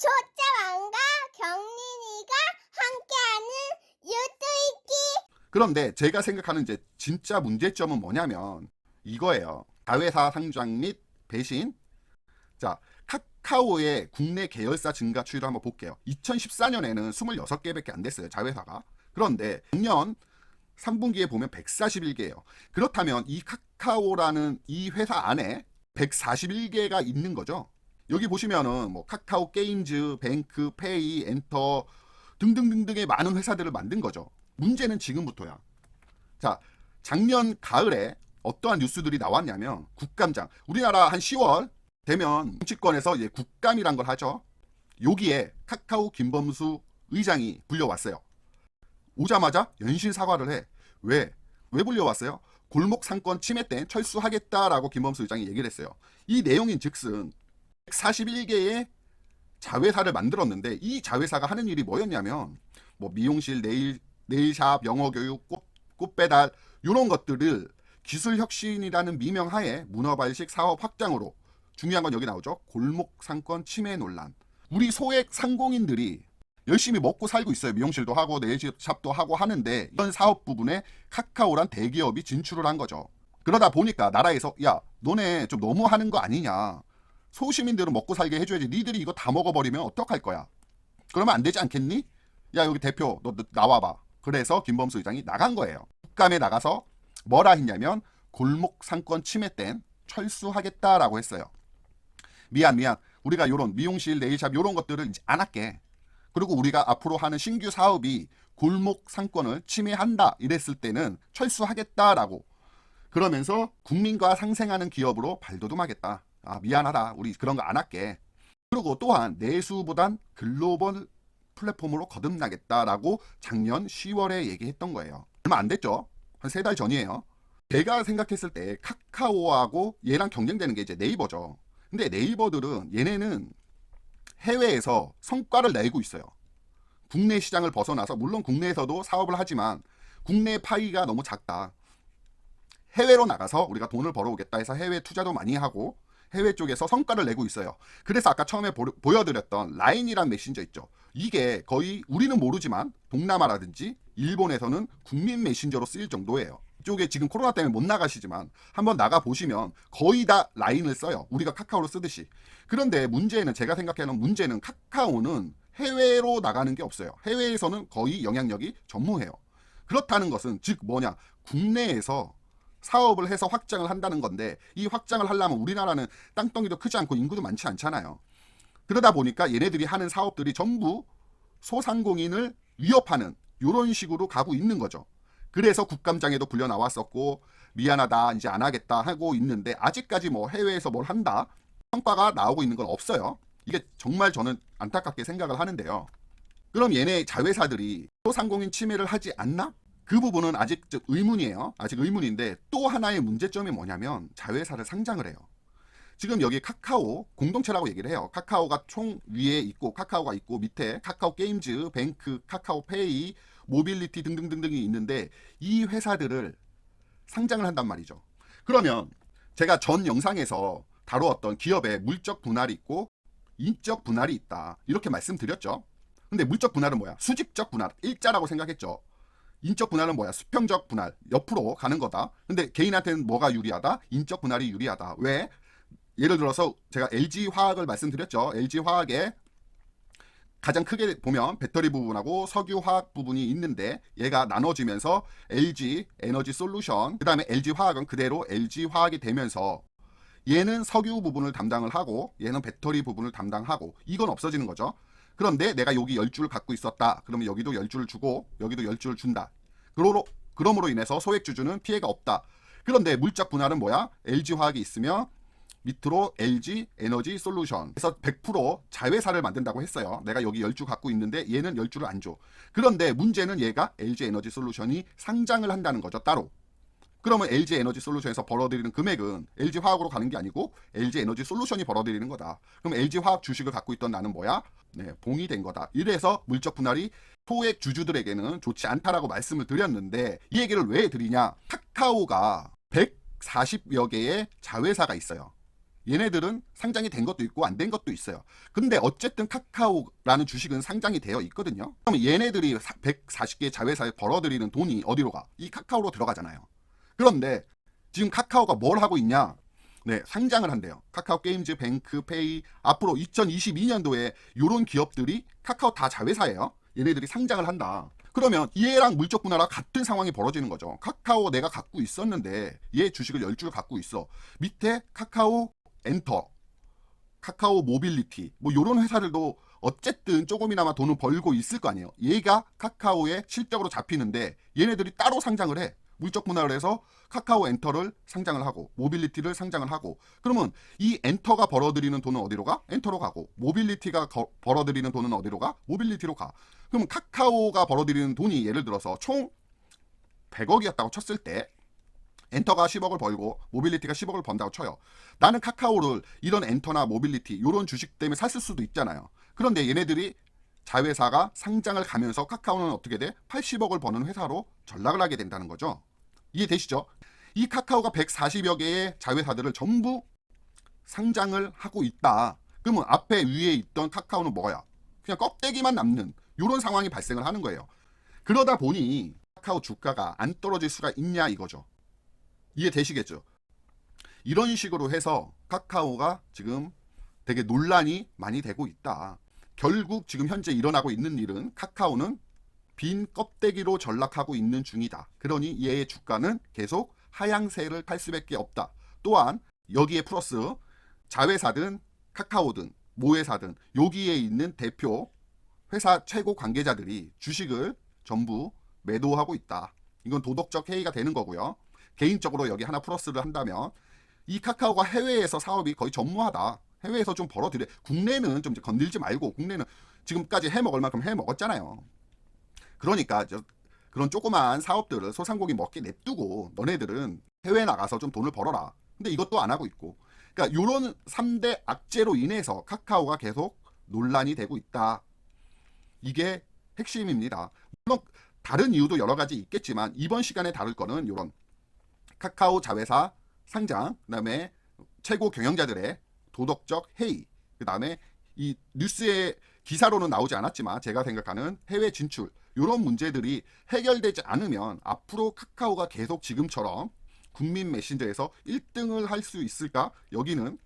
조짜왕과 경린이가 함께하는 유tu이기. 그런데 제가 생각하는 이제 진짜 문제점은 뭐냐면 이거예요. 자회사 상장 및 배신. 자, 카카오의 국내 계열사 증가 추이를 한번 볼게요. 2014년에는 26개밖에 안 됐어요, 자회사가. 그런데 작년 3분기에 보면 141개예요. 그렇다면 이 카카오라는 이 회사 안에 141개가 있는 거죠. 여기 보시면은 뭐 카카오 게임즈, 뱅크, 페이, 엔터 등등등등의 많은 회사들을 만든 거죠. 문제는 지금부터야. 자, 작년 가을에 어떠한 뉴스들이 나왔냐면 국감장. 우리나라 한 10월 되면 정치권에서 이제 국감이란 걸 하죠. 여기에 카카오 김범수 의장이 불려왔어요. 오자마자 연신 사과를 해. 왜 불려왔어요? 골목 상권 침해 때 철수하겠다라고 김범수 의장이 얘기를 했어요. 이 내용인 즉슨 141개의 자회사를 만들었는데 이 자회사가 하는 일이 뭐였냐면 뭐 미용실, 네일샵, 영어교육, 꽃배달 이런 것들을 기술혁신이라는 미명하에 문어발식 사업 확장으로, 중요한 건 여기 나오죠. 골목 상권 침해 논란. 우리 소액 상공인들이 열심히 먹고 살고 있어요. 미용실도 하고 네일샵도 하고 하는데 이런 사업 부분에 카카오란 대기업이 진출을 한 거죠. 그러다 보니까 나라에서 야, 너네 좀 너무 하는 거 아니냐. 소시민들은 먹고 살게 해줘야지. 니들이 이거 다 먹어버리면 어떡할 거야. 그러면 안 되지 않겠니? 야, 여기 대표 너 나와봐. 그래서 김범수 의장이 나간 거예요. 국감에 나가서 뭐라 했냐면 골목 상권 침해 땐 철수하겠다라고 했어요. 미안. 우리가 요런 미용실, 네일샵 요런 것들을 이제 안 할게. 그리고 우리가 앞으로 하는 신규 사업이 골목 상권을 침해한다 이랬을 때는 철수하겠다라고. 그러면서 국민과 상생하는 기업으로 발돋움하겠다. 아, 미안하다. 우리 그런 거 안 할게. 그리고 또한 내수보단 글로벌 플랫폼으로 거듭나겠다라고 작년 10월에 얘기했던 거예요. 얼마 안 됐죠? 한 3달 전이에요. 제가 생각했을 때 카카오하고 얘랑 경쟁되는 게 이제 네이버죠. 근데 네이버들은 얘네는 해외에서 성과를 내고 있어요. 국내 시장을 벗어나서, 물론 국내에서도 사업을 하지만 국내 파이가 너무 작다. 해외로 나가서 우리가 돈을 벌어오겠다 해서 해외 투자도 많이 하고 해외 쪽에서 성과를 내고 있어요. 그래서 아까 처음에 보여드렸던 라인이란 메신저 있죠. 이게 거의 우리는 모르지만 동남아라든지 일본에서는 국민 메신저로 쓰일 정도예요. 이쪽에 지금 코로나 때문에 못 나가시지만 한번 나가보시면 거의 다 라인을 써요. 우리가 카카오로 쓰듯이. 그런데 문제는, 제가 생각하는 문제는 카카오는 해외로 나가는 게 없어요. 해외에서는 거의 영향력이 전무해요. 그렇다는 것은 즉 뭐냐, 국내에서 사업을 해서 확장을 한다는 건데, 이 확장을 하려면 우리나라는 땅덩이도 크지 않고 인구도 많지 않잖아요. 그러다 보니까 얘네들이 하는 사업들이 전부 소상공인을 위협하는 이런 식으로 가고 있는 거죠. 그래서 국감장에도 불려 나왔었고 미안하다 이제 안 하겠다 하고 있는데 아직까지 뭐 해외에서 뭘 한다 성과가 나오고 있는 건 없어요. 이게 정말 저는 안타깝게 생각을 하는데요. 그럼 얘네 자회사들이 소상공인 침해를 하지 않나? 그 부분은 아직 의문이에요. 아직 의문인데, 또 하나의 문제점이 뭐냐면 자회사를 상장을 해요. 지금 여기 카카오 공동체라고 얘기를 해요. 카카오가 총 위에 있고 카카오가 있고 밑에 카카오 게임즈, 뱅크, 카카오페이, 모빌리티 등등등등이 있는데 이 회사들을 상장을 한단 말이죠. 그러면 제가 전 영상에서 다루었던 기업의 물적 분할이 있고 인적 분할이 있다 이렇게 말씀드렸죠. 근데 물적 분할은 뭐야? 수직적 분할, 일자라고 생각했죠. 인적 분할은 뭐야? 수평적 분할, 옆으로 가는 거다. 근데 개인한테는 뭐가 유리하다? 인적 분할이 유리하다. 왜? 예를 들어서 제가 LG화학을 말씀드렸죠. LG화학에 가장 크게 보면 배터리 부분하고 석유화학 부분이 있는데 얘가 나눠지면서 LG 에너지 솔루션, 그 다음에 LG화학은 그대로 LG화학이 되면서 얘는 석유 부분을 담당을 하고 얘는 배터리 부분을 담당하고 이건 없어지는 거죠. 그런데 내가 여기 10주를 갖고 있었다. 그러면 여기도 10주를 주고 여기도 10주를 준다. 그러므로 인해서 소액주주는 피해가 없다. 그런데 물적 분할은 뭐야? LG화학이 있으면 밑으로 LG 에너지 솔루션. 그래서 100% 자회사를 만든다고 했어요. 내가 여기 10주 갖고 있는데 얘는 10주를 안 줘. 그런데 문제는 얘가 LG 에너지 솔루션이 상장을 한다는 거죠. 따로. 그러면 LG 에너지 솔루션에서 벌어들이는 금액은 LG 화학으로 가는 게 아니고 LG 에너지 솔루션이 벌어들이는 거다. 그럼 LG 화학 주식을 갖고 있던 나는 뭐야? 네, 봉이 된 거다. 이래서 물적 분할이 소액 주주들에게는 좋지 않다라고 말씀을 드렸는데 이 얘기를 왜 드리냐? 카카오가 140여 개의 자회사가 있어요. 얘네들은 상장이 된 것도 있고 안 된 것도 있어요. 근데 어쨌든 카카오라는 주식은 상장이 되어 있거든요. 그러면 얘네들이 140개 자회사에 벌어들이는 돈이 어디로 가? 이 카카오로 들어가잖아요. 그런데 지금 카카오가 뭘 하고 있냐? 네, 상장을 한대요. 카카오 게임즈, 뱅크, 페이. 앞으로 2022년도에 이런 기업들이 카카오 다 자회사예요. 얘네들이 상장을 한다. 그러면 얘랑 물적 분할과 같은 상황이 벌어지는 거죠. 카카오 내가 갖고 있었는데 얘 주식을 10줄 갖고 있어. 밑에 카카오 엔터, 카카오 모빌리티 뭐 이런 회사들도 어쨌든 조금이나마 돈을 벌고 있을 거 아니에요. 얘가 카카오의 실적으로 잡히는데 얘네들이 따로 상장을 해. 물적 분할을 해서 카카오 엔터를 상장을 하고 모빌리티를 상장을 하고, 그러면 이 엔터가 벌어들이는 돈은 어디로 가? 엔터로 가고, 모빌리티가 벌어들이는 돈은 어디로 가? 모빌리티로 가. 그러면 카카오가 벌어들이는 돈이 예를 들어서 총 100억이었다고 쳤을 때 엔터가 10억을 벌고 모빌리티가 10억을 번다고 쳐요. 나는 카카오를 이런 엔터나 모빌리티 이런 주식 때문에 샀을 수도 있잖아요. 그런데 얘네들이 자회사가 상장을 가면서 카카오는 어떻게 돼? 80억을 버는 회사로 전락을 하게 된다는 거죠. 이해되시죠? 이 카카오가 140여 개의 자회사들을 전부 상장을 하고 있다. 그러면 앞에 위에 있던 카카오는 뭐야? 그냥 껍데기만 남는 이런 상황이 발생을 하는 거예요. 그러다 보니 카카오 주가가 안 떨어질 수가 있냐 이거죠. 이해되시겠죠? 이런 식으로 해서 카카오가 지금 되게 논란이 많이 되고 있다. 결국 지금 현재 일어나고 있는 일은 카카오는 빈 껍데기로 전락하고 있는 중이다. 그러니 얘의 주가는 계속 하향세를 탈 수밖에 없다. 또한 여기에 플러스 자회사든 카카오든 모회사든 여기에 있는 대표 회사 최고 관계자들이 주식을 전부 매도하고 있다. 이건 도덕적 해이가 되는 거고요. 개인적으로 여기 하나 플러스를 한다면 이 카카오가 해외에서 사업이 거의 전무하다. 해외에서 좀 벌어들여. 국내는 좀 건들지 말고, 국내는 지금까지 해먹을 만큼 해먹었잖아요. 그러니까 그런 조그만 사업들을 소상공인 먹게 냅두고 너네들은 해외 나가서 좀 돈을 벌어라. 근데 이것도 안 하고 있고. 그러니까 이런 3대 악재로 인해서 카카오가 계속 논란이 되고 있다. 이게 핵심입니다. 물론 다른 이유도 여러 가지 있겠지만 이번 시간에 다룰 거는 이런 카카오 자회사 상장, 그다음에 최고 경영자들의 도덕적 해이, 그다음에 이 뉴스의 기사로는 나오지 않았지만 제가 생각하는 해외 진출, 이런 문제들이 해결되지 않으면 앞으로 카카오가 계속 지금처럼 국민 메신저에서 1등을 할 수 있을까? 여기는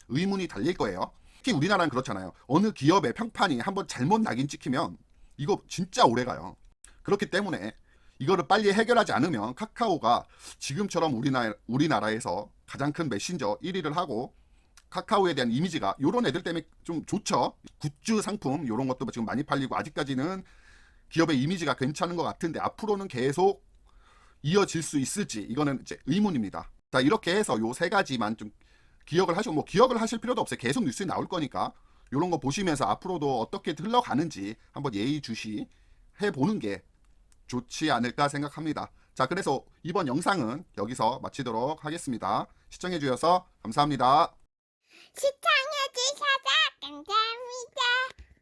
의문이 달릴 거예요. 특히 우리나라는 그렇잖아요. 어느 기업의 평판이 한번 잘못 낙인 찍히면 이거 진짜 오래가요. 그렇기 때문에 이거를 빨리 해결하지 않으면 카카오가 지금처럼 우리나라에서 가장 큰 메신저 1위를 하고 카카오에 대한 이미지가 요런 애들 때문에 좀 좋죠. 굿즈 상품 요런 것도 지금 많이 팔리고 아직까지는 기업의 이미지가 괜찮은 것 같은데 앞으로는 계속 이어질 수 있을지 이거는 이제 의문입니다. 자, 이렇게 해서 요 세 가지만 좀 기억을 하시고, 뭐 기억을 하실 필요도 없어요. 계속 뉴스에 나올 거니까 요런 거 보시면서 앞으로도 어떻게 흘러가는지 한번 예의주시 해보는 게 좋지 않을까 생각합니다. 자, 그래서 이번 영상은 여기서 마치도록 하겠습니다. 시청해 주셔서 감사합니다. 시청해주셔서 감사합니다.